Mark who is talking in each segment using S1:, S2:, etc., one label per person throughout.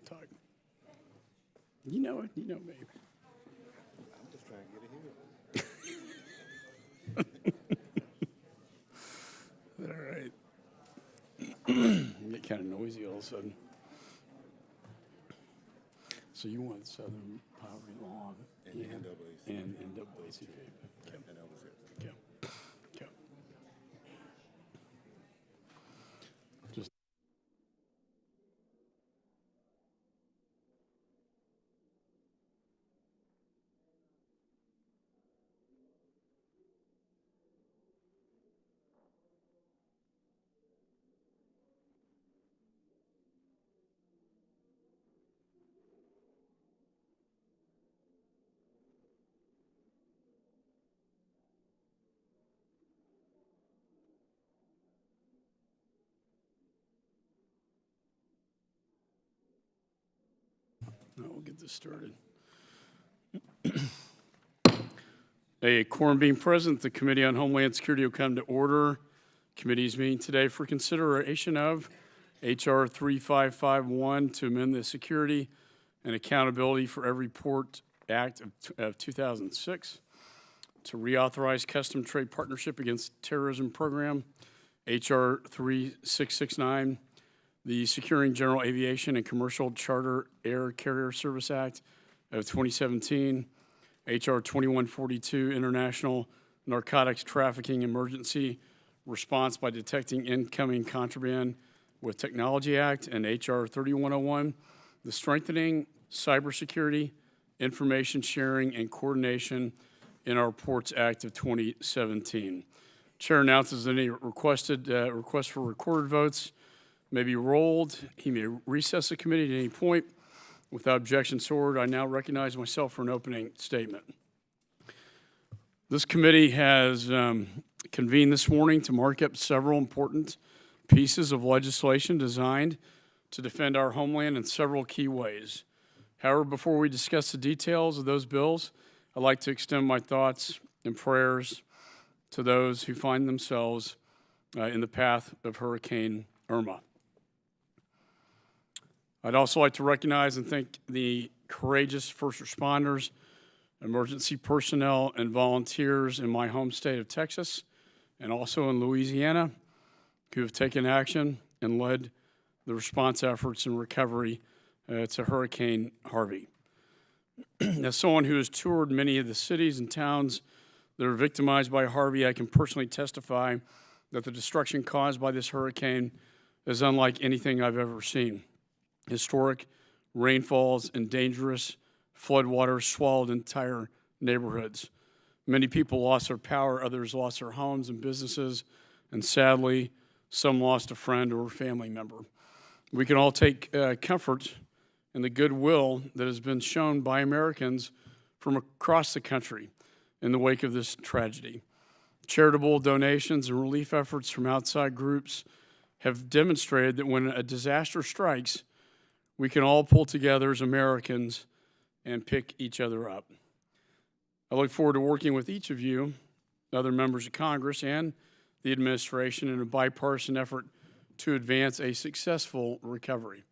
S1: Talk. You know it. You know me.
S2: I'm just trying to get ahead.
S1: All right. Get kind of noisy all of a sudden. So you want Southern Poverty Law
S2: And the NAACP.
S1: and NAACP. Okay.
S2: And that was it.
S1: Okay. Okay. Just we'll get this started. A quorum being present, the Committee on Homeland Security will come to order. Committee's meeting today for consideration of H.R. 3551 to amend the Security and Accountability for Every Port Act of 2006, to reauthorize Custom Trade Partnership Against Terrorism Program, H.R. 3669, the Securing General Aviation and Commercial Charter Air Carrier Service Act of 2017, H.R. 2142, International Narcotics Trafficking Emergency Response by Detecting Incoming Contraband with Technology Act, and H.R. 3101, the Strengthening Cybersecurity, Information Sharing, and Coordination in Our Ports Act of 2017. Chair announces any requests for recorded votes may be rolled. He may recess the committee at any point. Without objection, so ordered. I now recognize myself for an opening statement. This committee has convened this morning to mark up several important pieces of legislation designed to defend our homeland in several key ways. However, before we discuss the details of those bills, I'd like to extend my thoughts and prayers to those who find themselves in the path of Hurricane Irma. I'd also like to recognize and thank the courageous first responders, emergency personnel, and volunteers in my home state of Texas and also in Louisiana who have taken action and led the response efforts and recovery to Hurricane Harvey. As someone who has toured many of the cities and towns that are victimized by Harvey, I can personally testify that the destruction caused by this hurricane is unlike anything I've ever seen. Historic rainfalls and dangerous floodwaters swallowed entire neighborhoods. Many people lost their power, others lost their homes and businesses, and sadly, some lost a friend or a family member. We can all take comfort in the goodwill that has been shown by Americans from across the country in the wake of this tragedy. Charitable donations and relief efforts from outside groups have demonstrated that when a disaster strikes, we can all pull together as Americans and pick each other up. I look forward to working with each of you, other members of Congress, and the administration in a bipartisan effort to advance a successful recovery.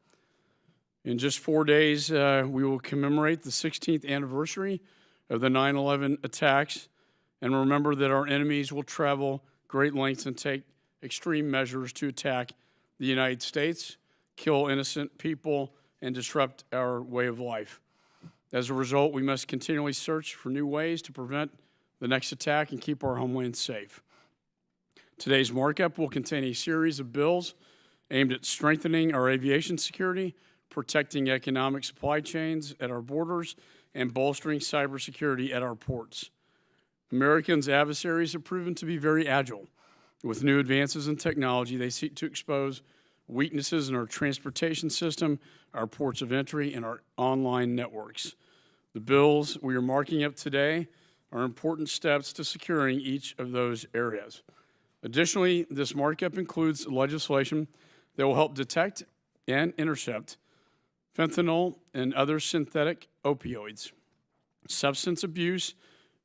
S1: In just 4 days, we will commemorate the 16th anniversary of the 9/11 attacks and remember that our enemies will travel great lengths and take extreme measures to attack the United States, kill innocent people, and disrupt our way of life. As a result, we must continually search for new ways to prevent the next attack and keep our homeland safe. Today's markup will contain a series of bills aimed at strengthening our aviation security, protecting economic supply chains at our borders, and bolstering cybersecurity at our ports. Americans' adversaries have proven to be very agile. With new advances in technology, they seek to expose weaknesses in our transportation system, our ports of entry, and our online networks. The bills we are marking up today are important steps to securing each of those areas. Additionally, this markup includes legislation that will help detect and intercept fentanyl and other synthetic opioids, substance abuse,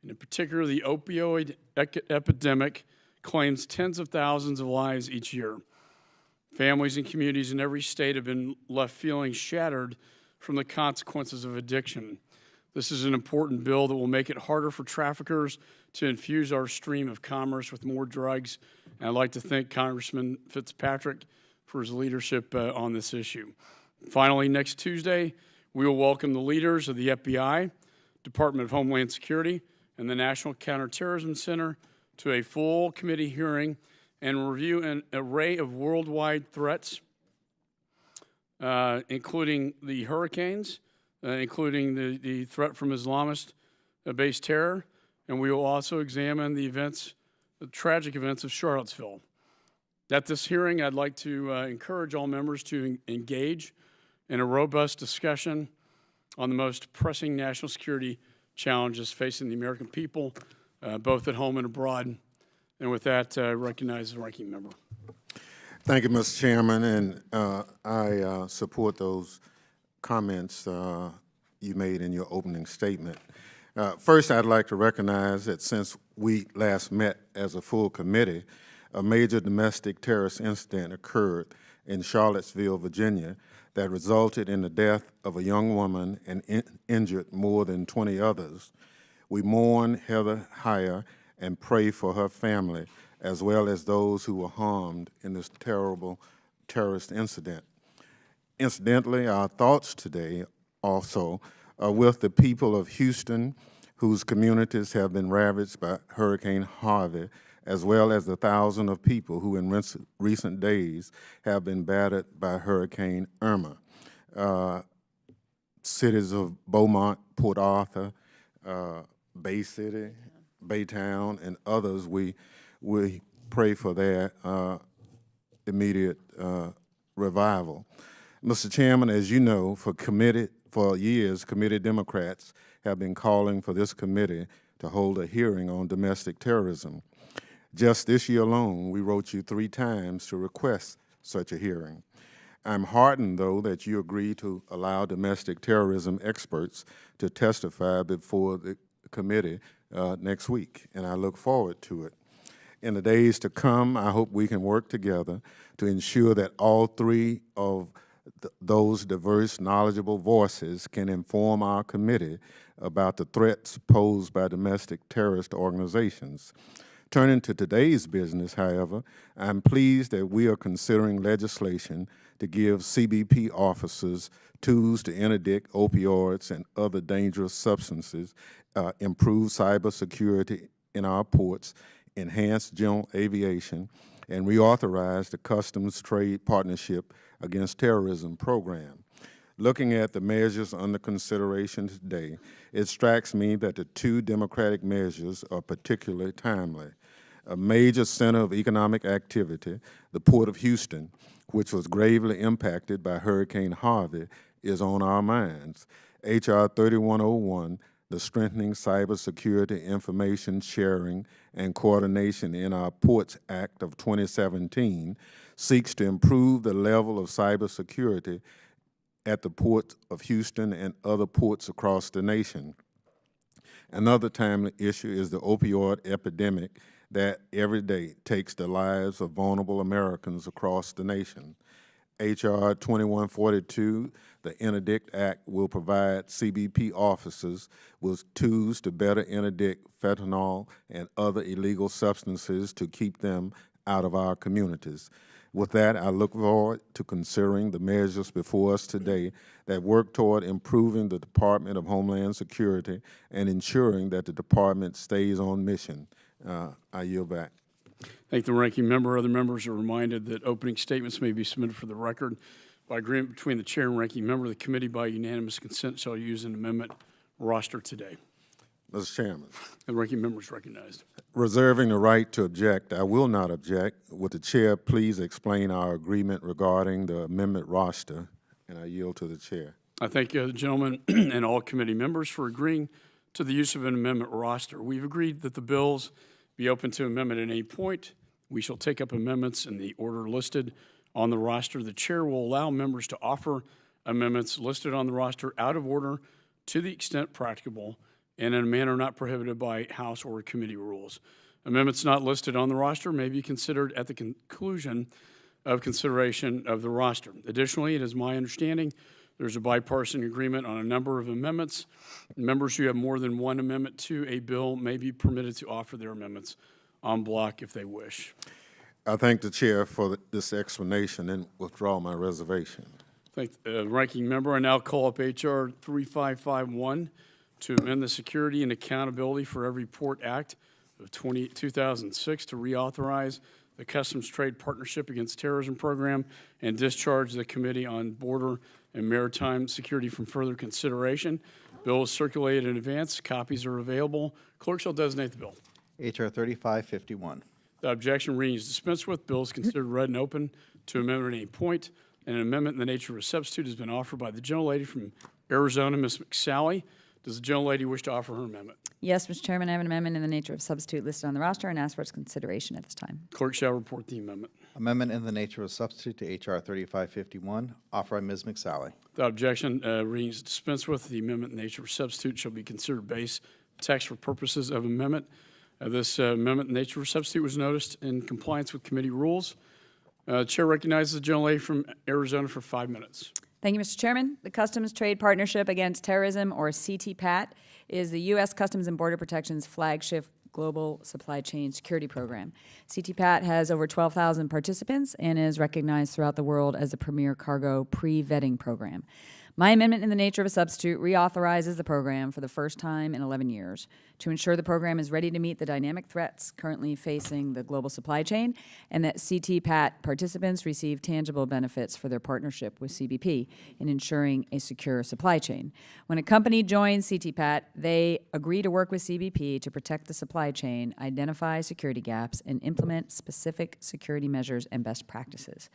S1: and in particular the opioid epidemic claims tens of thousands of lives each year. Families and communities in every state have been left feeling shattered from the consequences of addiction. This is an important bill that will make it harder for traffickers to infuse our stream of commerce with more drugs. And I'd like to thank Congressman Fitzpatrick for his leadership on this issue. Finally, next Tuesday, we will welcome the leaders of the FBI, Department of Homeland Security, and the National Counterterrorism Center to a full committee hearing and review an array of worldwide threats, including the hurricanes, including the threat from Islamist-based terror, and we will also examine the tragic events of Charlottesville. At this hearing, I'd like to encourage all members to engage in a robust discussion on the most pressing national security challenges facing the American people, both at home and abroad. And with that, I recognize the ranking member.
S2: Thank you, Mr. Chairman, and I support those comments you made in your opening statement. First, I'd like to recognize that since we last met as a full committee, a major domestic terrorist incident occurred in Charlottesville, Virginia, that resulted in the death of a young woman and injured more than 20 others. We mourn Heather Heyer and pray for her family, as well as those who were harmed in this terrible terrorist incident. Incidentally, our thoughts today also are with the people of Houston, whose communities have been ravaged by Hurricane Harvey, as well as the thousands of people who in recent days have been battered by Hurricane Irma. Cities of Beaumont, Port Arthur, Bay City, Baytown, and others, we pray for their immediate revival. Mr. Chairman, as you know, for years, committee Democrats have been calling for this committee to hold a hearing on domestic terrorism. Just this year alone, we wrote you 3 times to request such a hearing. I'm heartened, though, that you agreed to allow domestic terrorism experts to testify before the committee next week, and I look forward to it. In the days to come, I hope we can work together to ensure that all 3 of those diverse, knowledgeable voices can inform our committee about the threats posed by domestic terrorist organizations. Turning to today's business, however, I'm pleased that we are considering legislation to give CBP officers tools to interdict opioids and other dangerous substances, improve cybersecurity in our ports, enhance general aviation, and reauthorize the Customs Trade Partnership Against Terrorism program. Looking at the measures under consideration today, it strikes me that the 2 Democratic measures are particularly timely. A major center of economic activity, the Port of Houston, which was gravely impacted by Hurricane Harvey, is on our minds. H.R. 3101, the Strengthening Cybersecurity Information Sharing and Coordination in Our Ports Act of 2017, seeks to improve the level of cybersecurity at the Port of Houston and other ports across the nation. Another timely issue is the opioid epidemic that every day takes the lives of vulnerable Americans across the nation. H.R. 2142, the Interdict Act, will provide CBP officers with tools to better interdict fentanyl and other illegal substances to keep them out of our communities. With that, I look forward to considering the measures before us today that work toward improving the Department of Homeland Security and ensuring that the department stays on mission. I yield back.
S1: Thank the ranking member. Other members are reminded that opening statements may be submitted for the record. By agreement between the chair and ranking member, the committee by unanimous consent shall use an amendment roster today.
S2: Mr. Chairman.
S1: The ranking member is recognized.
S2: Reserving the right to object, I will not object. Would the chair please explain our agreement regarding the amendment roster? And I yield to the chair.
S1: I thank the gentleman and all committee members for agreeing to the use of an amendment roster. We've agreed that the bills be open to amendment at any point. We shall take up amendments in the order listed on the roster. The chair will allow members to offer amendments listed on the roster out of order to the extent practicable and in a manner not prohibited by House or committee rules. Amendments not listed on the roster may be considered at the conclusion of consideration of the roster. Additionally, it is my understanding there's a bipartisan agreement on a number of amendments. Members who have more than one amendment to a bill may be permitted to offer their amendments en bloc if they wish.
S2: I thank the chair for this explanation and withdraw my reservation.
S1: Thank the ranking member. I now call up H.R. 3551 to amend the Security and Accountability for Every Port Act of 2006 to reauthorize the Customs Trade Partnership Against Terrorism Program and discharge the Committee on Border and Maritime Security from further consideration. Bill is circulated in advance. Copies are available. Clerk shall designate the bill.
S3: H.R. 3551.
S1: The objection reading is dispensed with. Bill is considered read and open to amendment at any point. And an amendment in the nature of a substitute has been offered by the gentlelady from Arizona, Ms. McSally. Does the gentlelady wish to offer her amendment?
S4: Yes, Mr. Chairman, I have an amendment in the nature of substitute listed on the roster and ask for its consideration at this time.
S1: Clerk shall report the amendment.
S3: Amendment in the nature of substitute to H.R. 3551, offered by Ms. McSally.
S1: The objection reading is dispensed with. The amendment in the nature of substitute shall be considered base text for purposes of amendment. This amendment in the nature of substitute was noticed in compliance with committee rules. Chair recognizes the gentlelady from Arizona for 5 minutes.
S4: Thank you, Mr. Chairman. The Customs Trade Partnership Against Terrorism, or CTPAT, is the U.S. Customs and Border Protection's flagship global supply chain security program. CTPAT has over 12,000 participants and is recognized throughout the world as the premier cargo pre-vetting program. My amendment in the nature of a substitute reauthorizes the program for the first time in 11 years to ensure the program is ready to meet the dynamic threats currently facing the global supply chain and that CTPAT participants receive tangible benefits for their partnership with CBP in ensuring a secure supply chain. When a company joins CTPAT, they agree to work with CBP to protect the supply chain, identify security gaps, and implement specific security measures and best practices.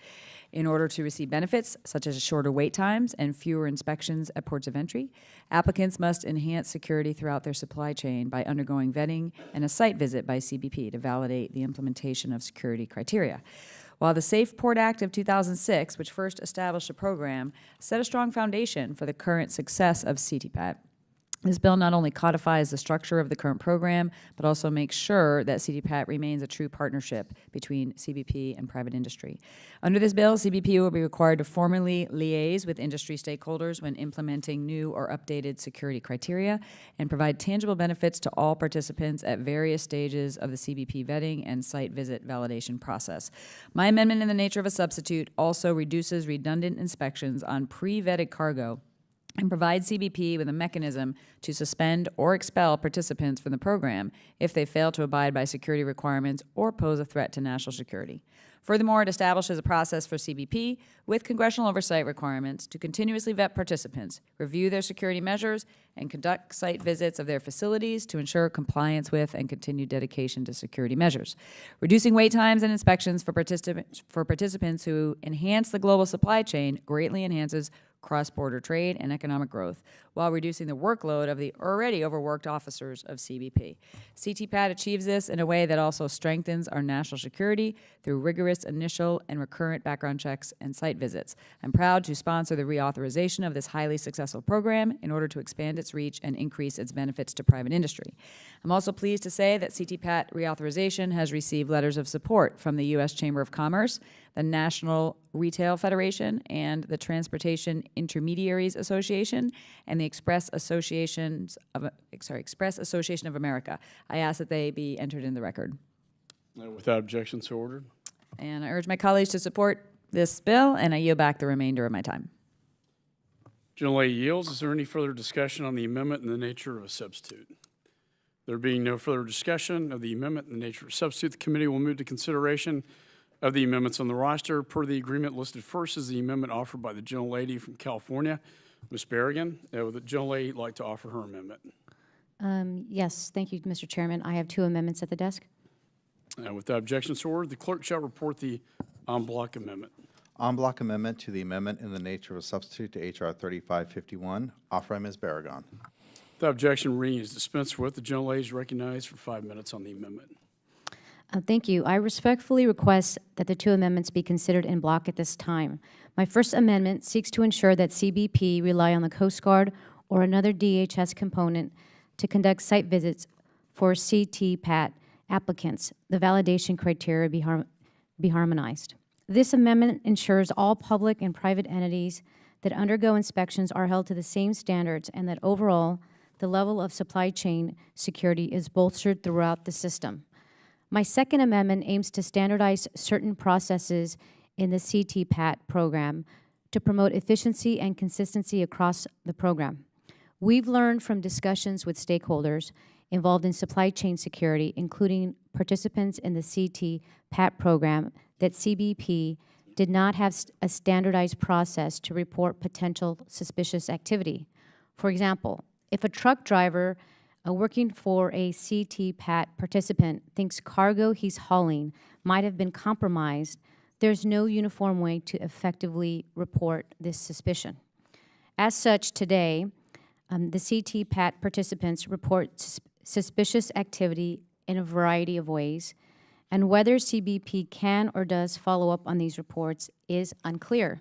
S4: In order to receive benefits, such as shorter wait times and fewer inspections at ports of entry, applicants must enhance security throughout their supply chain by undergoing vetting and a site visit by CBP to validate the implementation of security criteria. While the Safe Port Act of 2006, which first established the program, set a strong foundation for the current success of CTPAT, this bill not only codifies the structure of the current program, but also makes sure that CTPAT remains a true partnership between CBP and private industry. Under this bill, CBP will be required to formally liaise with industry stakeholders when implementing new or updated security criteria and provide tangible benefits to all participants at various stages of the CBP vetting and site visit validation process. My amendment in the nature of a substitute also reduces redundant inspections on pre-vetted cargo and provide CBP with a mechanism to suspend or expel participants from the program if they fail to abide by security requirements or pose a threat to national security. Furthermore, it establishes a process for CBP with congressional oversight requirements to continuously vet participants, review their security measures, and conduct site visits of their facilities to ensure compliance with and continued dedication to security measures. Reducing wait times and inspections for participants who enhance the global supply chain greatly enhances cross-border trade and economic growth, while reducing the workload of the already overworked officers of CBP. CTPAT achieves this in a way that also strengthens our national security through rigorous initial and recurrent background checks and site visits. I'm proud to sponsor the reauthorization of this highly successful program in order to expand its reach and increase its benefits to private industry. I'm also pleased to say that CTPAT reauthorization has received letters of support from the U.S. Chamber of Commerce, the National Retail Federation, and the Transportation Intermediaries Association, and the Express Association of America. I ask that they be entered in the record.
S1: Without objection, so ordered.
S4: And I urge my colleagues to support this bill, and I yield back the remainder of my time.
S1: Gentlelady yields. Is there any further discussion on the amendment in the nature of a substitute? There being no further discussion of the amendment in the nature of a substitute, the committee will move to consideration of the amendments on the roster. Per the agreement listed first is the amendment offered by the gentlelady from California, Ms. Berrigan. Would the gentlelady like to offer her amendment?
S5: Yes, thank you, Mr. Chairman. I have 2 amendments at the desk.
S1: Without objection, so ordered. The clerk shall report the en bloc amendment.
S3: En bloc amendment to the amendment in the nature of a substitute to H.R. 3551, offered by Ms. Barragon.
S1: Without objection, reading is dispensed with. The gentlelady is recognized for 5 minutes on the amendment.
S5: Thank you. I respectfully request that the 2 amendments be considered in block at this time. My first amendment seeks to ensure that CBP rely on the Coast Guard or another DHS component to conduct site visits for CTPAT applicants, the validation criteria be harmonized. This amendment ensures all public and private entities that undergo inspections are held to the same standards and that overall, the level of supply chain security is bolstered throughout the system. My second amendment aims to standardize certain processes in the CTPAT program to promote efficiency and consistency across the program. We've learned from discussions with stakeholders involved in supply chain security, including participants in the CTPAT program, that CBP did not have a standardized process to report potential suspicious activity. For example, if a truck driver working for a CTPAT participant thinks cargo he's hauling might have been compromised, there's no uniform way to effectively report this suspicion. As such, today, the CTPAT participants report suspicious activity in a variety of ways, and whether CBP can or does follow up on these reports is unclear.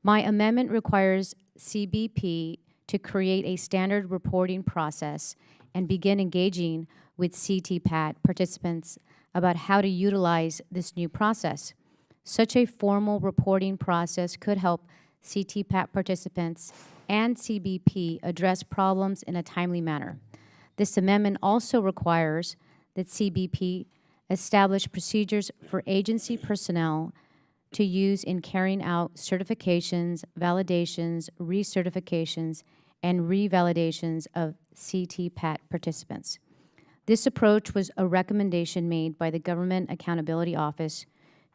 S5: My amendment requires CBP to create a standard reporting process and begin engaging with CTPAT participants about how to utilize this new process. Such a formal reporting process could help CTPAT participants and CBP address problems in a timely manner. This amendment also requires that CBP establish procedures for agency personnel to use in carrying out certifications, validations, recertifications, and revalidations of CTPAT participants. This approach was a recommendation made by the Government Accountability Office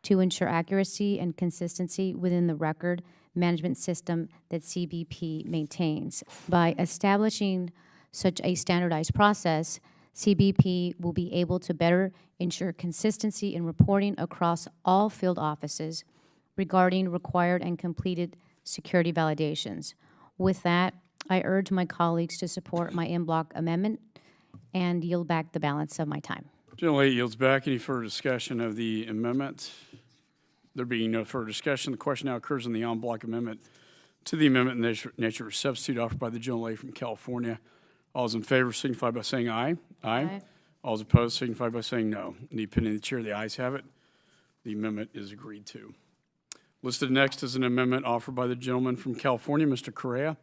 S5: to ensure accuracy and consistency within the record management system that CBP maintains. By establishing such a standardized process, CBP will be able to better ensure consistency in reporting across all field offices regarding required and completed security validations. With that, I urge my colleagues to support my in-block amendment and yield back the balance of my time.
S1: Gentlelady yields back. Any further discussion of the amendment? There being no further discussion, the question now occurs on the en bloc amendment to the amendment in nature of substitute offered by the gentlelady from California. All those in favor signify by saying aye. Aye. All those opposed signify by saying no. In the opinion of the chair, the ayes have it. The amendment is agreed to. Listed next is an amendment offered by the gentleman from California, Mr. Correa.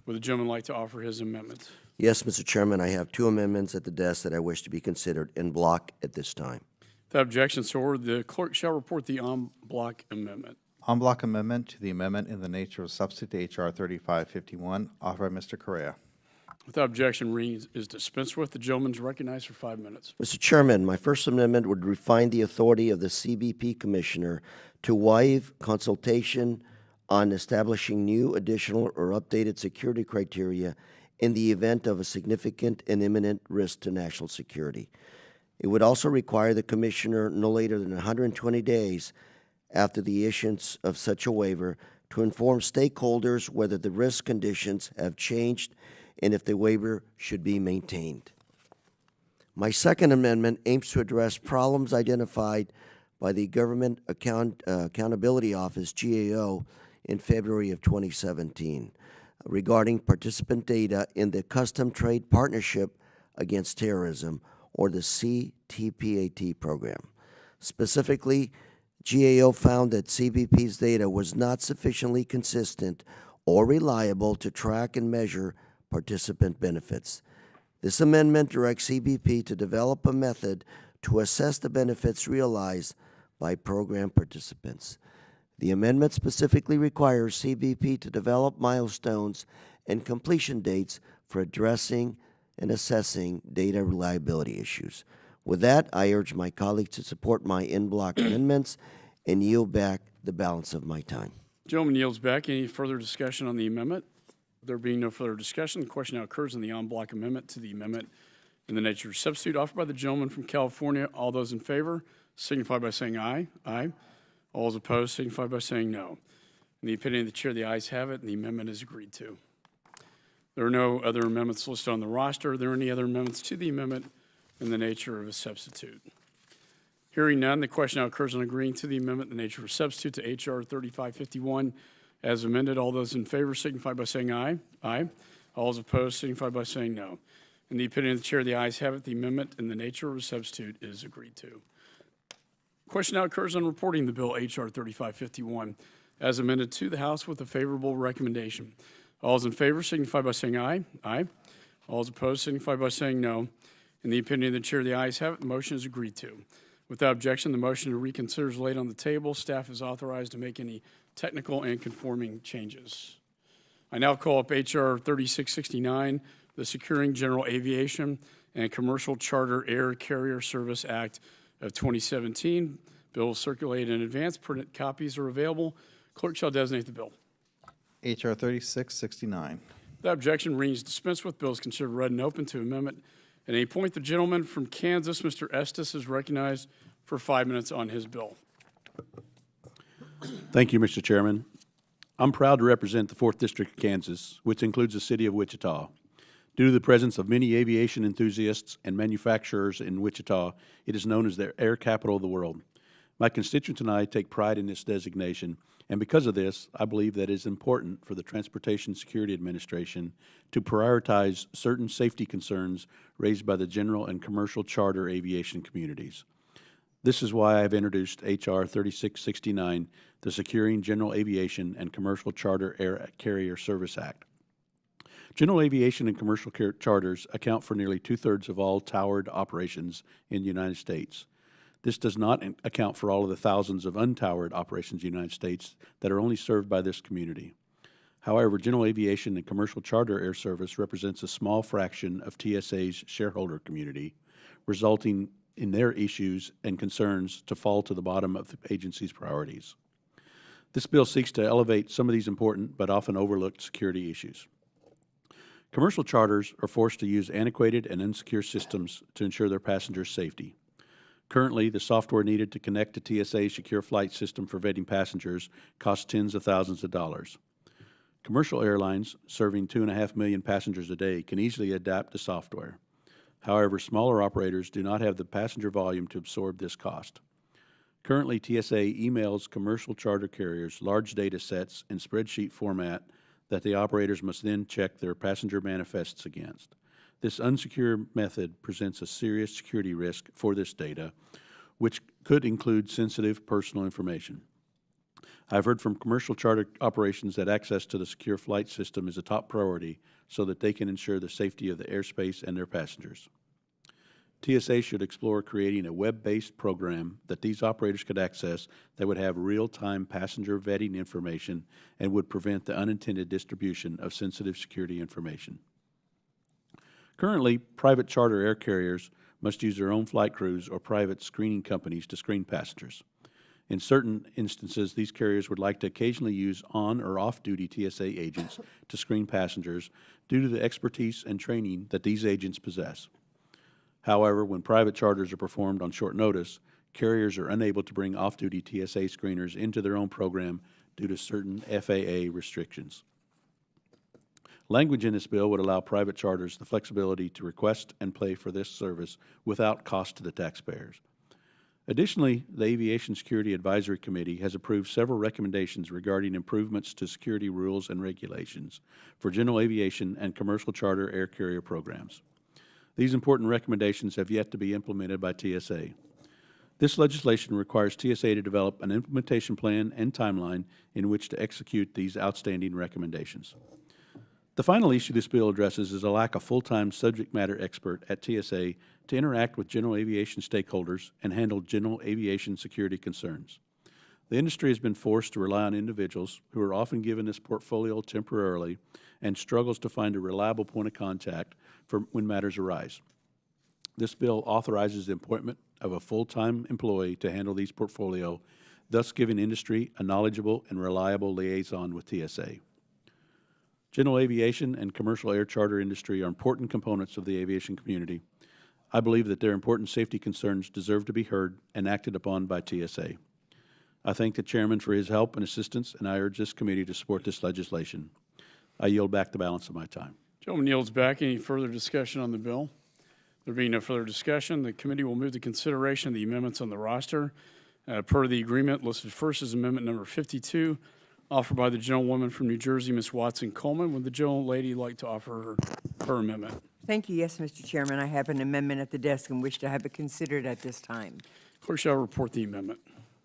S1: Would the gentleman like to offer his amendment?
S6: Yes, Mr. Chairman, I have two amendments at the desk that I wish to be considered in block at this time.
S1: Without objection, so ordered. The clerk shall report the en bloc amendment.
S3: En bloc amendment to the amendment in the nature of substitute to H.R. 3551, offered by Mr. Correa.
S1: Without objection, reading is dispensed with. The gentleman is recognized for 5 minutes.
S6: Mr. Chairman, my first amendment would refine the authority of the CBP Commissioner to waive consultation on establishing new, additional, or updated security criteria in the event of a significant and imminent risk to national security. It would also require the Commissioner no later than 120 days after the issuance of such a waiver to inform stakeholders whether the risk conditions have changed and if the waiver should be maintained. My second amendment aims to address problems identified by the Government Accountability Office, GAO, in February of 2017 regarding participant data in the Custom Trade Partnership Against Terrorism, or the CTPAT program. Specifically, GAO found that CBP's data was not sufficiently consistent or reliable to track and measure participant benefits. This amendment directs CBP to develop a method to assess the benefits realized by program participants. The amendment specifically requires CBP to develop milestones and completion dates for addressing and assessing data reliability issues. With that, I urge my colleagues to support my in-block amendments and yield back the balance of my time.
S1: Gentleman yields back. Any further discussion on the amendment? There being no further discussion, the question now occurs on the en bloc amendment to the amendment in the nature of substitute offered by the gentleman from California. All those in favor signify by saying aye. Aye. All those opposed signify by saying no. In the opinion of the chair, the ayes have it, and the amendment is agreed to. There are no other amendments listed on the roster. Are there any other amendments to the amendment in the nature of a substitute? Hearing none, the question now occurs on agreeing to the amendment in the nature of a substitute to H.R. 3551 as amended. All those in favor signify by saying aye. Aye. All those opposed signify by saying no. In the opinion of the chair, the ayes have it. The amendment in the nature of a substitute is agreed to. Question now occurs on reporting the bill H.R. 3551 as amended to the House with a favorable recommendation. All those in favor signify by saying aye. Aye. All those opposed signify by saying no. In the opinion of the chair, the ayes have it. The motion is agreed to. Without objection, the motion to reconsider is laid on the table. Staff is authorized to make any technical and conforming changes. I now call up H.R. 3669, the Securing General Aviation and Commercial Charter Air Carrier Service Act of 2017. Bill will circulate in advance. Printed copies are available. Clerk shall designate the bill.
S3: H.R. 3669.
S1: Without objection, reading is dispensed with. Bill is considered read and open to amendment. And I appoint the gentleman from Kansas, Mr. Estes, is recognized for 5 minutes on his bill.
S7: Thank you, Mr. Chairman. I'm proud to represent the 4th District of Kansas, which includes the city of Wichita. Due to the presence of many aviation enthusiasts and manufacturers in Wichita, it is known as the air capital of the world. My constituents and I take pride in this designation, and because of this, I believe that it is important for the Transportation Security Administration to prioritize certain safety concerns raised by the general and commercial charter aviation communities. This is why I have introduced H.R. 3669, the Securing General Aviation and Commercial Charter Air Carrier Service Act. General aviation and commercial charters account for nearly 2/3 of all towered operations in the United States. This does not account for all of the thousands of untowered operations in the United States that are only served by this community. However, general aviation and commercial charter air service represents a small fraction of TSA's shareholder community, resulting in their issues and concerns to fall to the bottom of the agency's priorities. This bill seeks to elevate some of these important but often overlooked security issues. Commercial charters are forced to use antiquated and insecure systems to ensure their passengers' safety. Currently, the software needed to connect to TSA's secure flight system for vetting passengers costs tens of thousands of dollars. Commercial airlines, serving 2.5 million passengers a day, can easily adapt the software. However, smaller operators do not have the passenger volume to absorb this cost. Currently, TSA emails commercial charter carriers large data sets in spreadsheet format that the operators must then check their passenger manifests against. This unsecure method presents a serious security risk for this data, which could include sensitive personal information. I've heard from commercial charter operations that access to the secure flight system is a top priority so that they can ensure the safety of the airspace and their passengers. TSA should explore creating a web-based program that these operators could access that would have real-time passenger vetting information and would prevent the unintended distribution of sensitive security information. Currently, private charter air carriers must use their own flight crews or private screening companies to screen passengers. In certain instances, these carriers would like to occasionally use on- or off-duty TSA agents to screen passengers due to the expertise and training that these agents possess. However, when private charters are performed on short notice, carriers are unable to bring off-duty TSA screeners into their own program due to certain FAA restrictions. Language in this bill would allow private charters the flexibility to request and pay for this service without cost to the taxpayers. Additionally, the Aviation Security Advisory Committee has approved several recommendations regarding improvements to security rules and regulations for general aviation and commercial charter air carrier programs. These important recommendations have yet to be implemented by TSA. This legislation requires TSA to develop an implementation plan and timeline in which to execute these outstanding recommendations. The final issue this bill addresses is a lack of full-time subject matter expert at TSA to interact with general aviation stakeholders and handle general aviation security concerns. The industry has been forced to rely on individuals who are often given this portfolio temporarily and struggles to find a reliable point of contact for when matters arise. This bill authorizes the appointment of a full-time employee to handle these portfolio, thus giving industry a knowledgeable and reliable liaison with TSA. General aviation and commercial air charter industry are important components of the aviation community. I believe that their important safety concerns deserve to be heard and acted upon by TSA. I thank the chairman for his help and assistance, and I urge this committee to support this legislation. I yield back the balance of my time.
S1: Gentleman yields back. Any further discussion on the bill? There being no further discussion, the committee will move to consideration of the amendments on the roster. Per the agreement listed first is Amendment Number 52, offered by the gentlewoman from New Jersey, Ms. Watson Coleman. Would the gentlelady like to offer her amendment?
S8: Thank you. Yes, Mr. Chairman, I have an amendment at the desk and wish to have it considered at this time.
S1: Clerk shall report the amendment.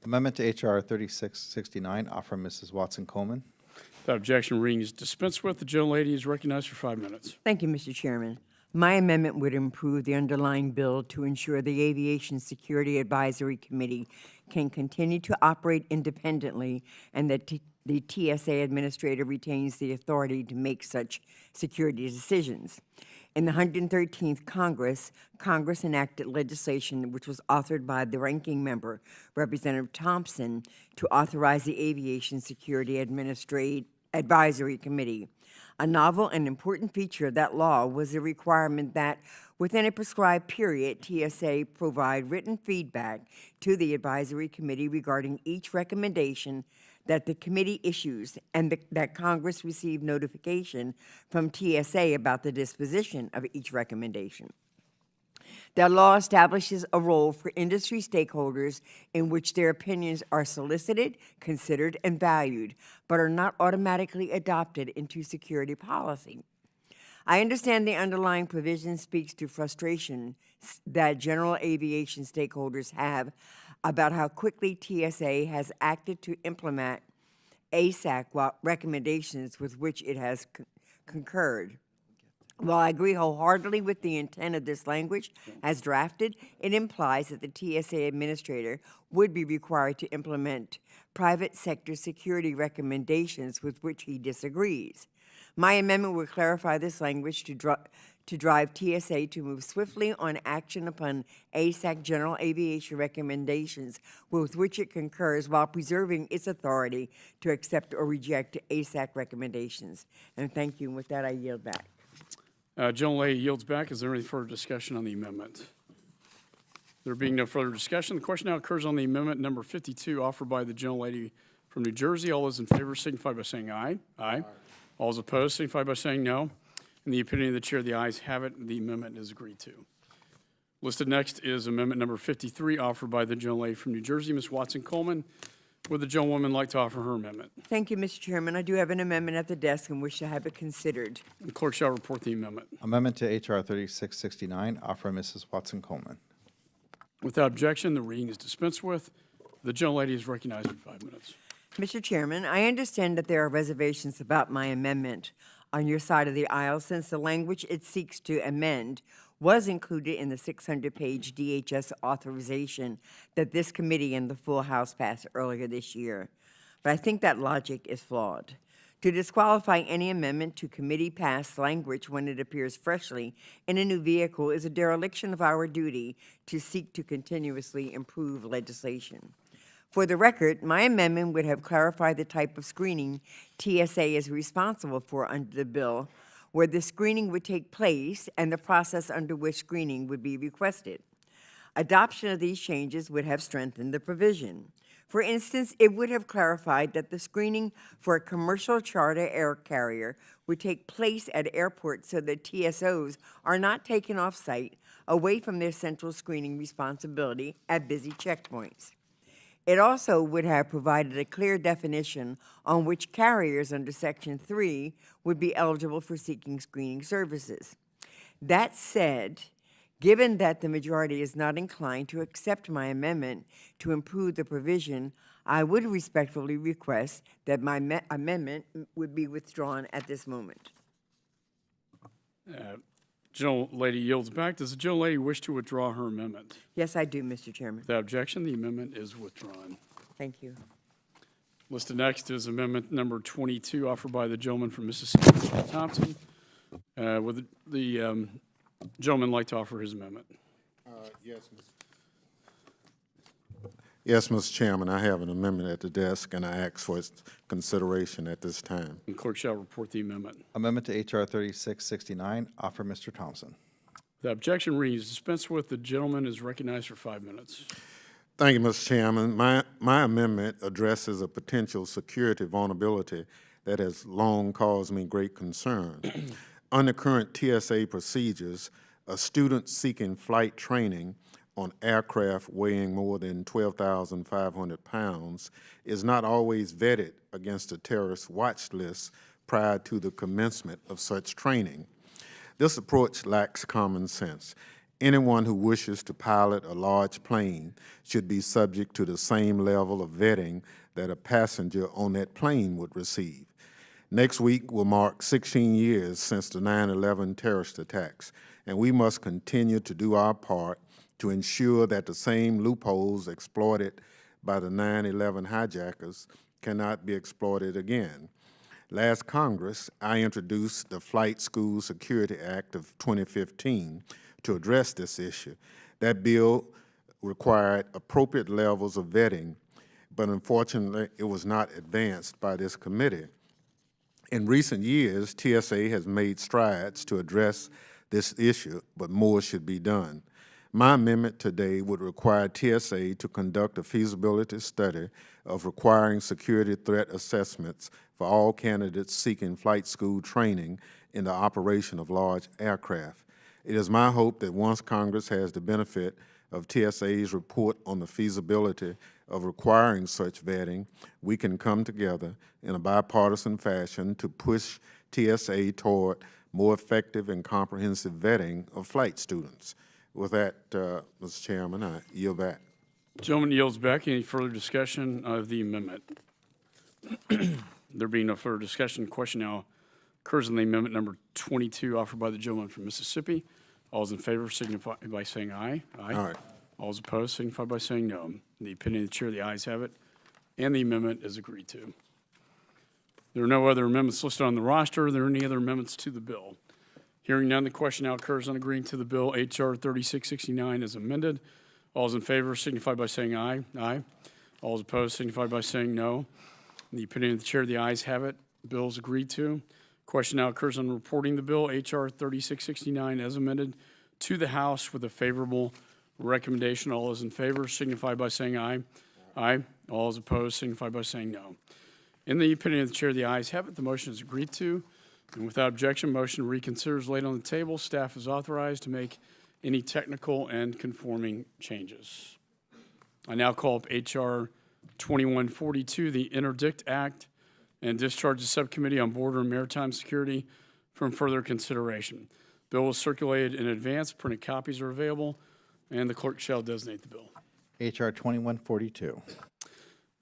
S3: Amendment to H.R. 3669, offered by Mrs. Watson Coleman.
S1: Without objection, reading is dispensed with. The gentlelady is recognized for 5 minutes.
S8: Thank you, Mr. Chairman. My amendment would improve the underlying bill to ensure the Aviation Security Advisory Committee can continue to operate independently and that the TSA administrator retains the authority to make such security decisions. In the 113th Congress, Congress enacted legislation which was authored by the ranking member, Representative Thompson, to authorize the Aviation Security Advisory Committee. A novel and important feature of that law was the requirement that within a prescribed period, TSA provide written feedback to the advisory committee regarding each recommendation that the committee issues and that Congress receive notification from TSA about the disposition of each recommendation. The law establishes a role for industry stakeholders in which their opinions are solicited, considered, and valued, but are not automatically adopted into security policy. I understand the underlying provision speaks to frustration that general aviation stakeholders have about how quickly TSA has acted to implement ASAC recommendations with which it has concurred. While I agree wholeheartedly with the intent of this language as drafted, it implies that the TSA administrator would be required to implement private sector security recommendations with which he disagrees. My amendment would clarify this language to drive TSA to move swiftly on action upon ASAC general aviation recommendations with which it concurs while preserving its authority to accept or reject ASAC recommendations. And thank you. And with that, I yield back.
S1: Gentlelady yields back. Is there any further discussion on the amendment? There being no further discussion, the question now occurs on the amendment number 52 offered by the gentlelady from New Jersey. All those in favor signify by saying aye. Aye. All those opposed signify by saying no. In the opinion of the chair, the ayes have it. The amendment is agreed to. Listed next is amendment number 53 offered by the gentlelady from New Jersey, Ms. Watson Coleman. Would the gentlewoman like to offer her amendment?
S8: Thank you, Mr. Chairman. I do have an amendment at the desk and wish to have it considered.
S1: The clerk shall report the amendment.
S3: Amendment to H.R. 3669, offered by Mrs. Watson Coleman.
S1: Without objection, the reading is dispensed with. The gentlelady is recognized for 5 minutes.
S8: Mr. Chairman, I understand that there are reservations about my amendment on your side of the aisle since the language it seeks to amend was included in the 600-page DHS authorization that this committee and the full House passed earlier this year. But I think that logic is flawed. To disqualify any amendment to committee-passed language when it appears freshly in a new vehicle is a dereliction of our duty to seek to continuously improve legislation. For the record, my amendment would have clarified the type of screening TSA is responsible for under the bill, where the screening would take place and the process under which screening would be requested. Adoption of these changes would have strengthened the provision. For instance, it would have clarified that the screening for a commercial charter air carrier would take place at airports so that TSOs are not taken off-site away from their central screening responsibility at busy checkpoints. It also would have provided a clear definition on which carriers under Section 3 would be eligible for seeking screening services. That said, given that the majority is not inclined to accept my amendment to improve the provision, I would respectfully request that my amendment would be withdrawn at this moment.
S1: Gentlelady yields back. Does the gentlelady wish to withdraw her amendment?
S8: Yes, I do, Mr. Chairman.
S1: Without objection, the amendment is withdrawn.
S8: Thank you.
S1: Listed next is amendment number 22 offered by the gentleman from Mississippi, Mr. Thompson. Would the gentleman like to offer his amendment?
S2: Yes, Mr. Chairman, I have an amendment at the desk, and I ask for its consideration at this time.
S1: The clerk shall report the amendment.
S3: Amendment to H.R. 3669, offered Mr. Thompson.
S1: The objection reads dispensed with. The gentleman is recognized for 5 minutes.
S2: Thank you, Mr. Chairman. My amendment addresses a potential security vulnerability that has long caused me great concern. Under current TSA procedures, a student seeking flight training on aircraft weighing more than 12,500 pounds is not always vetted against a terrorist watch list prior to the commencement of such training. This approach lacks common sense. Anyone who wishes to pilot a large plane should be subject to the same level of vetting that a passenger on that plane would receive. Next week will mark 16 years since the 9/11 terrorist attacks, and we must continue to do our part to ensure that the same loopholes exploited by the 9/11 hijackers cannot be exploited again. Last Congress, I introduced the Flight School Security Act of 2015 to address this issue. That bill required appropriate levels of vetting, but unfortunately, it was not advanced by this committee. In recent years, TSA has made strides to address this issue, but more should be done. My amendment today would require TSA to conduct a feasibility study of requiring security threat assessments for all candidates seeking flight school training in the operation of large aircraft. It is my hope that once Congress has the benefit of TSA's report on the feasibility of requiring such vetting, we can come together in a bipartisan fashion to push TSA toward more effective and comprehensive vetting of flight students. With that, Mr. Chairman, I yield back.
S1: Gentleman yields back. Any further discussion of the amendment? There being no further discussion, question now occurs on the amendment number 22 offered by the gentleman from Mississippi. All those in favor signify by saying aye. Aye.
S2: All right.
S1: All those opposed signify by saying no. In the opinion of the chair, the ayes have it, and the amendment is agreed to. There are no other amendments listed on the roster. Are there any other amendments to the bill? Hearing none, the question now occurs on agreeing to the bill H.R. 3669 as amended. All those in favor signify by saying aye. Aye. All those opposed signify by saying no. In the opinion of the chair, the ayes have it. Bill is agreed to. Question now occurs on reporting the bill H.R. 3669 as amended to the House with a favorable recommendation. All those in favor signify by saying aye. Aye. All those opposed signify by saying no. In the opinion of the chair, the ayes have it. The motion is agreed to. And without objection, motion to reconsider is laid on the table. Staff is authorized to make any technical and conforming changes. I now call up H.R. 2142, the Interdict Act, and discharge the Subcommittee on Border and Maritime Security from further consideration. Bill was circulated in advance. Printed copies are available, and the clerk shall designate the bill.
S3: H.R. 2142.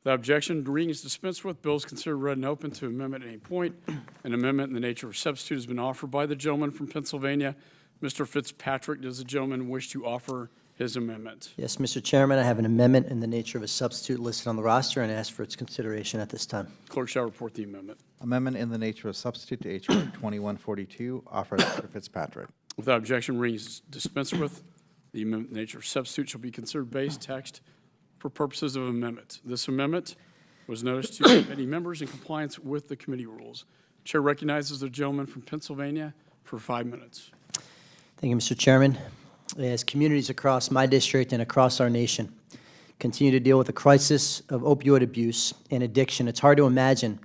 S1: Without objection, reading is dispensed with. Bill is considered read and open to amendment at any point. An amendment in the nature of a substitute has been offered by the gentleman from Pennsylvania. Mr. Fitzpatrick, does the gentleman wish to offer his amendment?
S9: Yes, Mr. Chairman, I have an amendment in the nature of a substitute listed on the roster and ask for its consideration at this time.
S1: Clerk shall report the amendment.
S3: Amendment in the nature of substitute to H.R. 2142, offered by Mr. Fitzpatrick.
S1: Without objection, reading is dispensed with. The amendment in the nature of substitute shall be considered base text for purposes of amendment. This amendment was noticed to committee members in compliance with the committee rules. Chair recognizes the gentleman from Pennsylvania for 5 minutes.
S9: Thank you, Mr. Chairman. As communities across my district and across our nation continue to deal with the crisis of opioid abuse and addiction, it's hard to imagine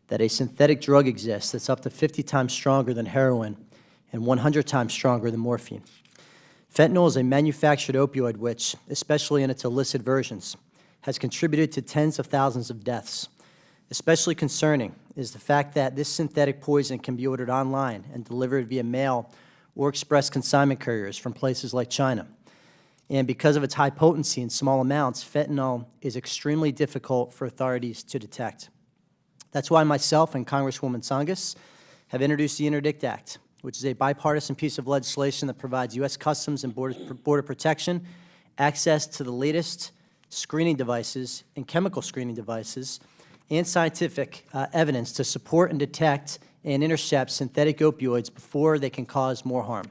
S9: that a synthetic drug exists that's up to 50 times stronger than heroin and 100 times stronger than morphine. Fentanyl is a manufactured opioid which, especially in its illicit versions, has contributed to tens of thousands of deaths. Especially concerning is the fact that this synthetic poison can be ordered online and delivered via mail or express consignment couriers from places like China. And because of its high potency in small amounts, fentanyl is extremely difficult for authorities to detect. That's why myself and Congresswoman Tsongas have introduced the Interdict Act, which is a bipartisan piece of legislation that provides U.S. Customs and Border Protection access to the latest screening devices and chemical screening devices and scientific evidence to support and detect and intercept synthetic opioids before they can cause more harm.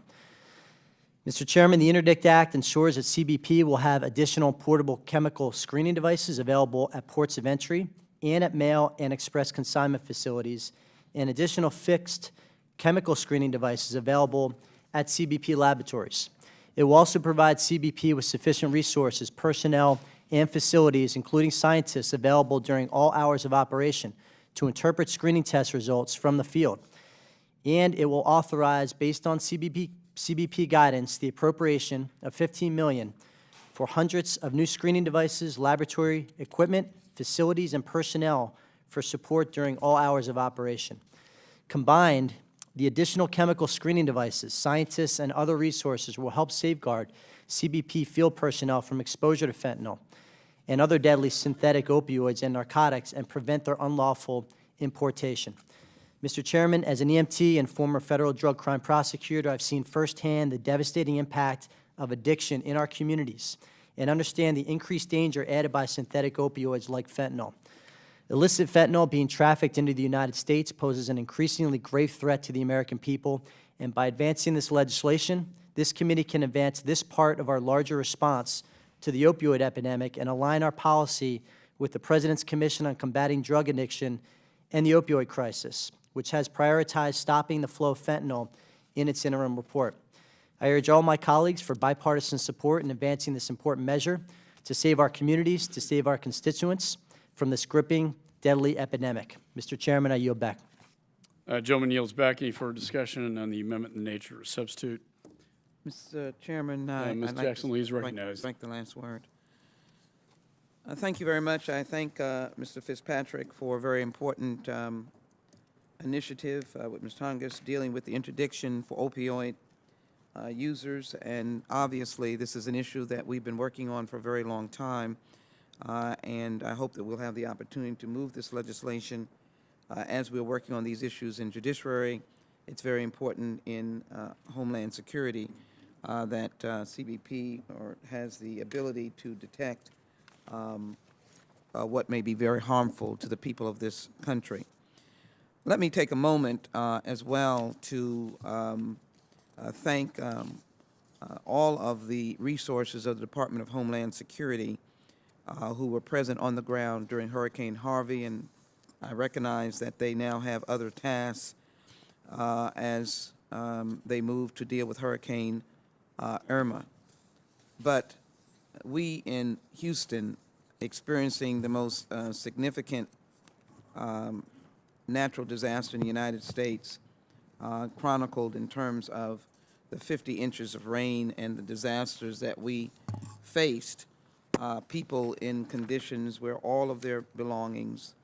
S9: Mr. Chairman, the Interdict Act ensures that CBP will have additional portable chemical screening devices available at ports of entry and at mail and express consignment facilities, and additional fixed chemical screening devices available at CBP laboratories. It will also provide CBP with sufficient resources, personnel, and facilities, including scientists, available during all hours of operation to interpret screening test results from the field. And it will authorize, based on CBP guidance, the appropriation of $15 million for hundreds of new screening devices, laboratory equipment, facilities, and personnel for support during all hours of operation. Combined, the additional chemical screening devices, scientists, and other resources will help safeguard CBP field personnel from exposure to fentanyl and other deadly synthetic opioids and narcotics and prevent their unlawful importation. Mr. Chairman, as an EMT and former federal drug crime prosecutor, I've seen firsthand the devastating impact of addiction in our communities and understand the increased danger added by synthetic opioids like fentanyl. Illicit fentanyl being trafficked into the United States poses an increasingly grave threat to the American people, and by advancing this legislation, this committee can advance this part of our larger response to the opioid epidemic and align our policy with the President's Commission on Combating Drug Addiction and the Opioid Crisis, which has prioritized stopping the flow of fentanyl in its interim report. I urge all my colleagues for bipartisan support in advancing this important measure to save our communities, to save our constituents from this gripping, deadly epidemic. Mr. Chairman, I yield back.
S1: Gentleman yields back. Any further discussion on the amendment in nature of substitute?
S10: Mr. Chairman,
S1: Ms.
S10: I'd like
S1: Jackson
S10: to
S1: Lee is recognized.
S10: Thank the last word. Thank you very much. I thank Mr. Fitzpatrick for a very important initiative with Ms. Tongass dealing with the interdiction for opioid users, and obviously this is an issue that we've been working on for a very long time, and I hope that we'll have the opportunity to move this legislation as we're working on these issues in judiciary. It's very important in Homeland Security that CBP has the ability to detect what may be very harmful to the people of this country. Let me take a moment as well to thank all of the resources of the Department of Homeland Security who were present on the ground during Hurricane Harvey, and I recognize that they now have other tasks as they move to deal with Hurricane Irma. But we in Houston, experiencing the most significant natural disaster in the United States, chronicled in terms of the 50 inches of rain and the disasters that we faced, people in conditions where all of their belongings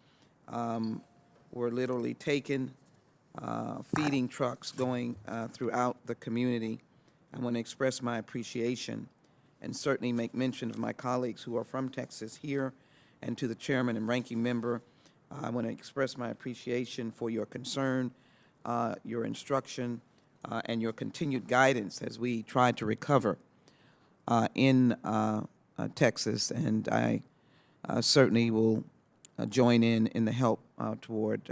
S10: were literally taken, feeding trucks going throughout the community. I want to express my appreciation and certainly make mention of my colleagues who are from Texas here, and to the chairman and ranking member. I want to express my appreciation for your concern, your instruction, and your continued guidance as we try to recover in Texas, and I certainly will join in the help toward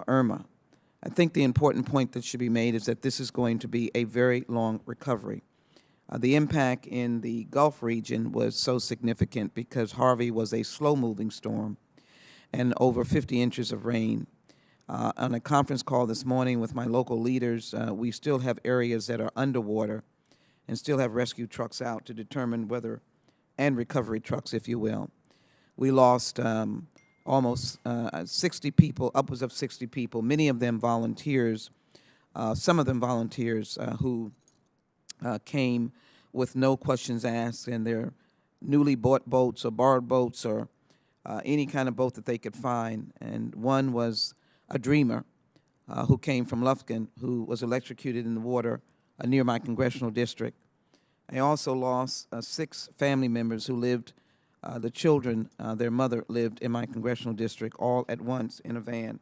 S10: Irma. I think the important point that should be made is that this is going to be a very long recovery. The impact in the Gulf region was so significant because Harvey was a slow-moving storm and over 50 inches of rain. On a conference call this morning with my local leaders, we still have areas that are underwater and still have rescue trucks out to determine whether, and recovery trucks, if you will. We lost almost 60 people, upwards of 60 people, many of them volunteers, some of them volunteers who came with no questions asked, and their newly bought boats or borrowed boats or any kind of boat that they could find. And one was a dreamer who came from Lufkin, who was electrocuted in the water near my congressional district. I also lost 6 family members who lived, the children, their mother lived in my congressional district all at once in a van.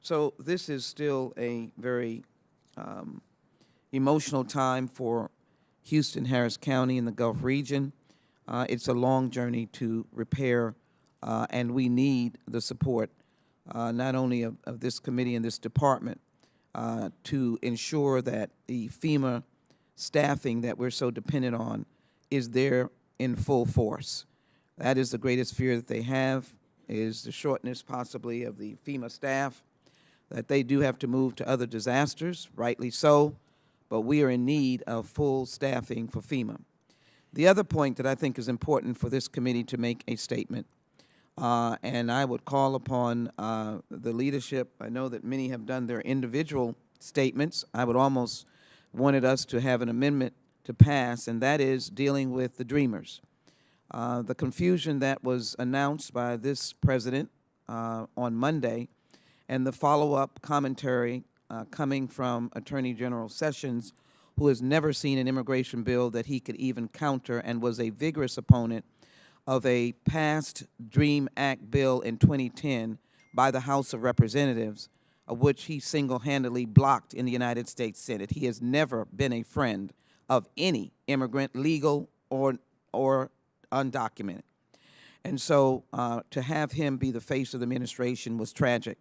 S10: So this is still a very emotional time for Houston, Harris County, and the Gulf region. It's a long journey to repair, and we need the support not only of this committee and this department to ensure that the FEMA staffing that we're so dependent on is there in full force. That is the greatest fear that they have, is the shortness possibly of the FEMA staff, that they do have to move to other disasters, rightly so, but we are in need of full staffing for FEMA. The other point that I think is important for this committee to make a statement, and I would call upon the leadership. I know that many have done their individual statements. I would almost wanted us to have an amendment to pass, and that is dealing with the Dreamers. The confusion that was announced by this president on Monday and the follow-up commentary coming from Attorney General Sessions, who has never seen an immigration bill that he could even counter and was a vigorous opponent of a passed DREAM Act bill in 2010 by the House of Representatives, of which he single-handedly blocked in the United States Senate. He has never been a friend of any immigrant, legal or undocumented. And so to have him be the face of the administration was tragic.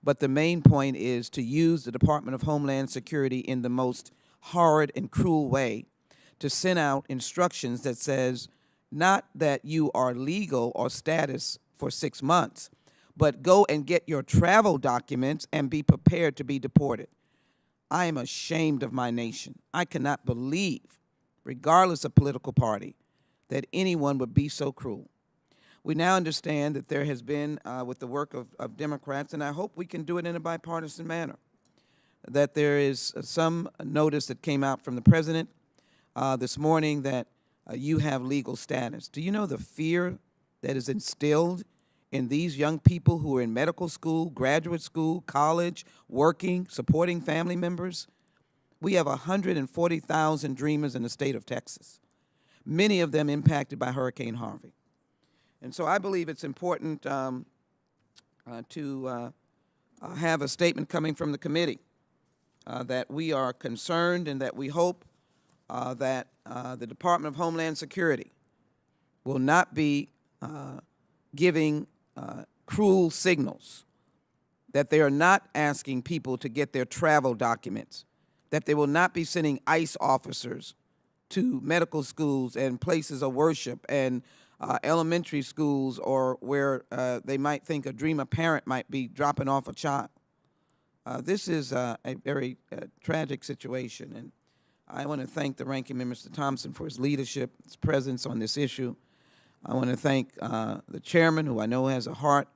S10: But the main point is to use the Department of Homeland Security in the most horrid and cruel way to send out instructions that says not that you are legal or status for 6 months, but go and get your travel documents and be prepared to be deported. I am ashamed of my nation. I cannot believe, regardless of political party, that anyone would be so cruel. We now understand that there has been, with the work of Democrats, and I hope we can do it in a bipartisan manner, that there is some notice that came out from the president this morning that you have legal status. Do you know the fear that is instilled in these young people who are in medical school, graduate school, college, working, supporting family members? We have 140,000 Dreamers in the state of Texas, many of them impacted by Hurricane Harvey. And so I believe it's important to have a statement coming from the committee that we are concerned and that we hope that the Department of Homeland Security will not be giving cruel signals, that they are not asking people to get their travel documents, that they will not be sending ICE officers to medical schools and places of worship and elementary schools, or where they might think a Dreamer parent might be dropping off a child. This is a very tragic situation, and I want to thank the ranking member, Mr. Thompson, for his leadership, his presence on this issue. I want to thank the chairman, who I know has a heart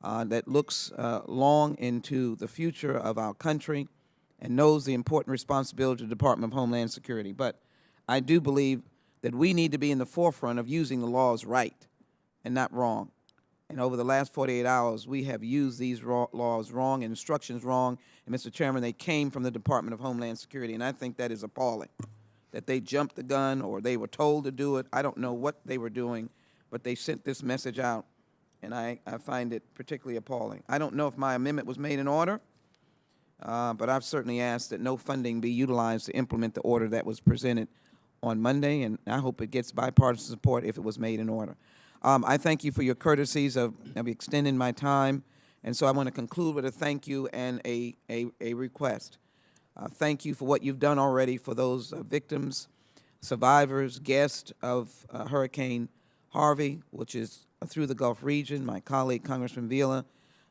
S10: that looks long into the future of our country and knows the important responsibility of the Department of Homeland Security. But I do believe that we need to be in the forefront of using the laws right and not wrong. And over the last 48 hours, we have used these laws wrong and instructions wrong. And, Mr. Chairman, they came from the Department of Homeland Security, and I think that is appalling, that they jumped the gun or they were told to do it. I don't know what they were doing, but they sent this message out, and I find it particularly appalling. I don't know if my amendment was made in order, but I've certainly asked that no funding be utilized to implement the order that was presented on Monday, and I hope it gets bipartisan support if it was made in order. I thank you for your courtesies of extending my time, and so I want to conclude with a thank you and a request. Thank you for what you've done already for those victims, survivors, guests of Hurricane Harvey, which is through the Gulf region. My colleague, Congressman Vila,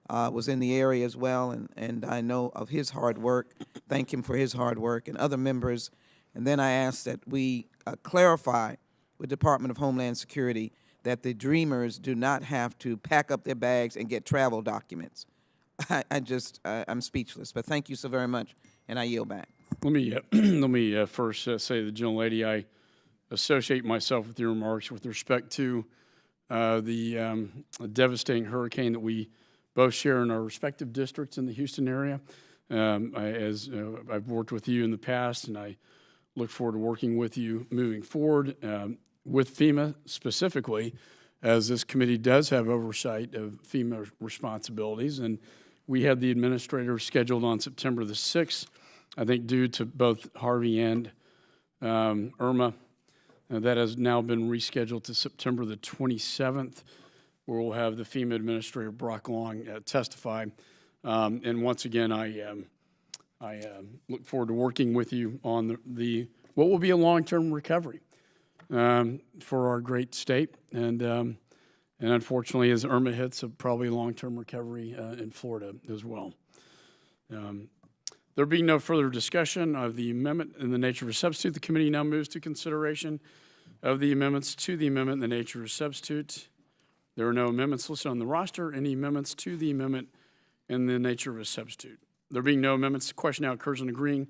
S10: was in the area as well, and I know of his hard work. Thank him for his hard work, and other members. And then I ask that we clarify with Department of Homeland Security that the Dreamers do not have to pack up their bags and get travel documents. I'm speechless. But thank you so very much, and I yield back.
S1: Let me first say to the gentlelady, I associate myself with your remarks with respect to the devastating hurricane that we both share in our respective districts in the Houston area. I've worked with you in the past, and I look forward to working with you moving forward with FEMA specifically, as this committee does have oversight of FEMA responsibilities. And we had the administrator scheduled on September the 6th, I think due to both Harvey and Irma. That has now been rescheduled to September the 27th, where we'll have the FEMA administrator, Brock Long, testify. And once again, I look forward to working with you on what will be a long-term recovery for our great state. And unfortunately, as Irma hits, probably a long-term recovery in Florida as well. There being no further discussion of the amendment in the nature of a substitute, the committee now moves to consideration of the amendments to the amendment in the nature of a substitute. There are no amendments listed on the roster. Any amendments to the amendment in the nature of a substitute? There being no amendments, the question now occurs on agreeing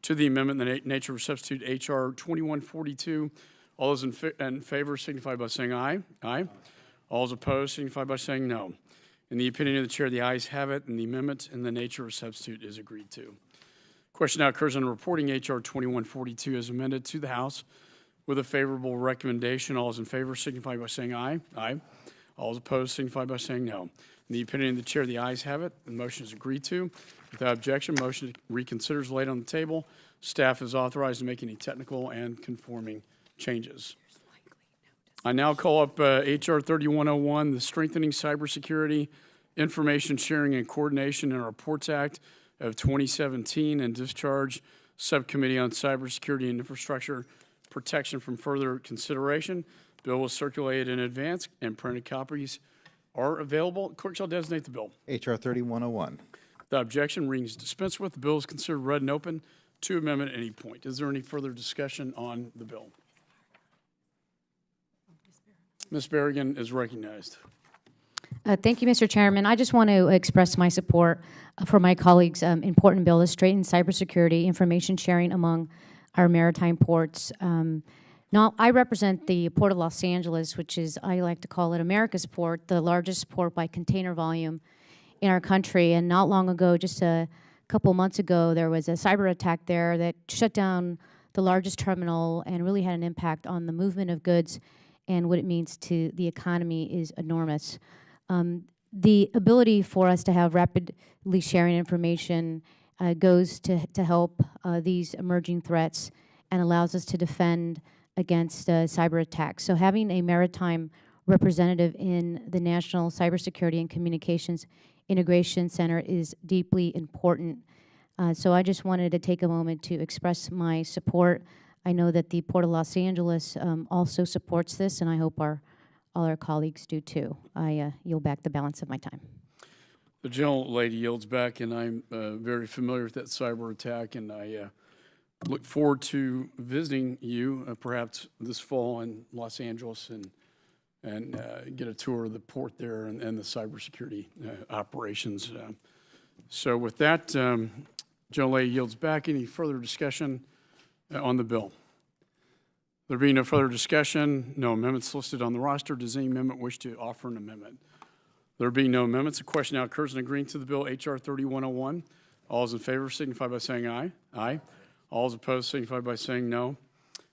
S1: to the amendment in the nature of a substitute H.R. 2142. All those in favor signify by saying aye. Aye. All those opposed signify by saying no. In the opinion of the chair, the ayes have it, and the amendment in the nature of a substitute is agreed to. Question now occurs on reporting H.R. 2142 as amended to the House with a favorable recommendation. All those in favor signify by saying aye. Aye. All those opposed signify by saying no. In the opinion of the chair, the ayes have it. The motion is agreed to. Without objection, motion to reconsider is laid on the table. Staff is authorized to make any technical and conforming changes. I now call up H.R. 3101, the Strengthening Cybersecurity, Information Sharing and Coordination in Reports Act of 2017 and Discharge Subcommittee on Cybersecurity and Infrastructure Protection from further consideration. Bill was circulated in advance and printed copies are available. Clerk shall designate the bill.
S3: H.R. 3101.
S1: Without objection, reading is dispensed with. The bill is considered read and open to amendment at any point. Is there any further discussion on the bill? Ms. Berrigan is recognized.
S5: Thank you, Mr. Chairman. I just want to express my support for my colleagues' important bill to strengthen cybersecurity, information sharing among our maritime ports. Now, I represent the Port of Los Angeles, which is, I like to call it America's port, the largest port by container volume in our country. And not long ago, just a couple months ago, there was a cyber attack there that shut down the largest terminal and really had an impact on the movement of goods, and what it means to the economy is enormous. The ability for us to have rapidly sharing information goes to help these emerging threats and allows us to defend against cyber attacks. So having a maritime representative in the National Cybersecurity and Communications Integration Center is deeply important. So I just wanted to take a moment to express my support. I know that the Port of Los Angeles also supports this, and I hope all our colleagues do too. I yield back the balance of my time.
S1: The gentlelady yields back, and I'm very familiar with that cyber attack, and I look forward to visiting you perhaps this fall in Los Angeles and get a tour of the port there and the cybersecurity operations. So with that, gentlelady yields back. Any further discussion on the bill? There being no further discussion, no amendments listed on the roster. Does any amendment wish to offer an amendment? There being no amendments, a question now occurs in agreeing to the bill H.R. 3101. All those in favor signify by saying aye. Aye. All those opposed signify by saying no.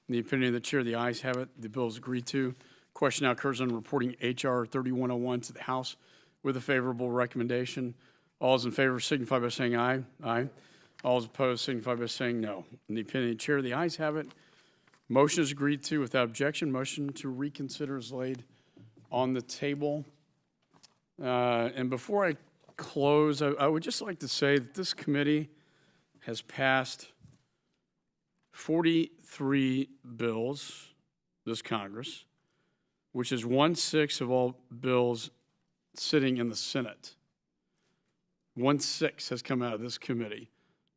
S1: In the opinion of the chair, the ayes have it. The bill is agreed to. Question now occurs on reporting H.R. 3101 to the House with a favorable recommendation. All those in favor signify by saying aye. Aye. All those opposed signify by saying no. In the opinion of the chair, the ayes have it. Motion is agreed to without objection. Motion to reconsider is laid on the table. And before I close, I would just like to say that this committee has passed 43 bills, this Congress, which is 1/6 of all bills sitting in the Senate. 1/6 has come out of this committee.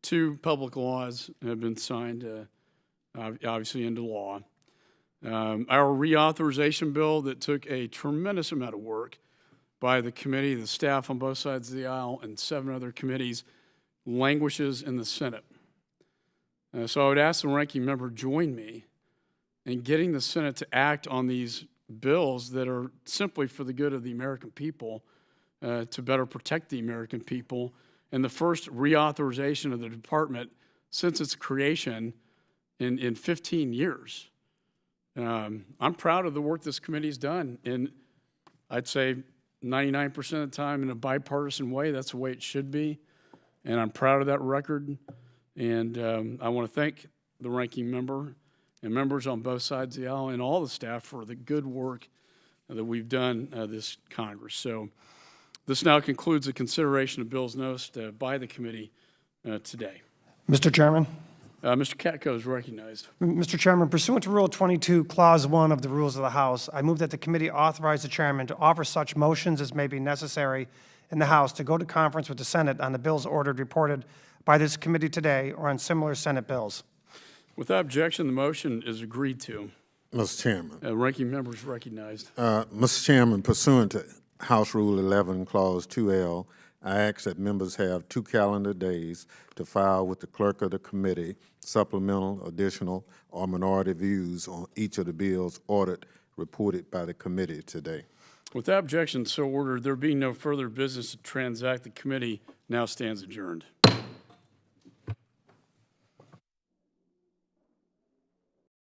S1: 2 public laws have been signed, obviously into law. Our reauthorization bill that took a tremendous amount of work by the committee, the staff on both sides of the aisle, and 7 other committees, languishes in the Senate. So I would ask the ranking member join me in getting the Senate to act on these bills that are simply for the good of the American people, to better protect the American people, and the first reauthorization of the department since its creation in 15 years. I'm proud of the work this committee's done, and I'd say 99% of the time in a bipartisan way. That's the way it should be, and I'm proud of that record. And I want to thank the ranking member and members on both sides of the aisle and all the staff for the good work that we've done this Congress. So this now concludes the consideration of bills noticed by the committee today.
S11: Mr. Chairman.
S1: Mr. Katko is recognized.
S11: Mr. Chairman, pursuant to Rule 22, Clause 1 of the Rules of the House, I move that the committee authorize the chairman to offer such motions as may be necessary in the House to go to conference with the Senate on the bills ordered reported by this committee today or on similar Senate bills.
S1: Without objection, the motion is agreed to.
S2: Mr. Chairman.
S1: Ranking member is recognized.
S2: Mr. Chairman, pursuant to House Rule 11, Clause 2L, I ask that members have 2 calendar days to file with the clerk of the committee supplemental, additional, or minority views on each of the bills ordered reported by the committee today.
S1: Without objection, so ordered. There being no further business to transact, the committee now stands adjourned.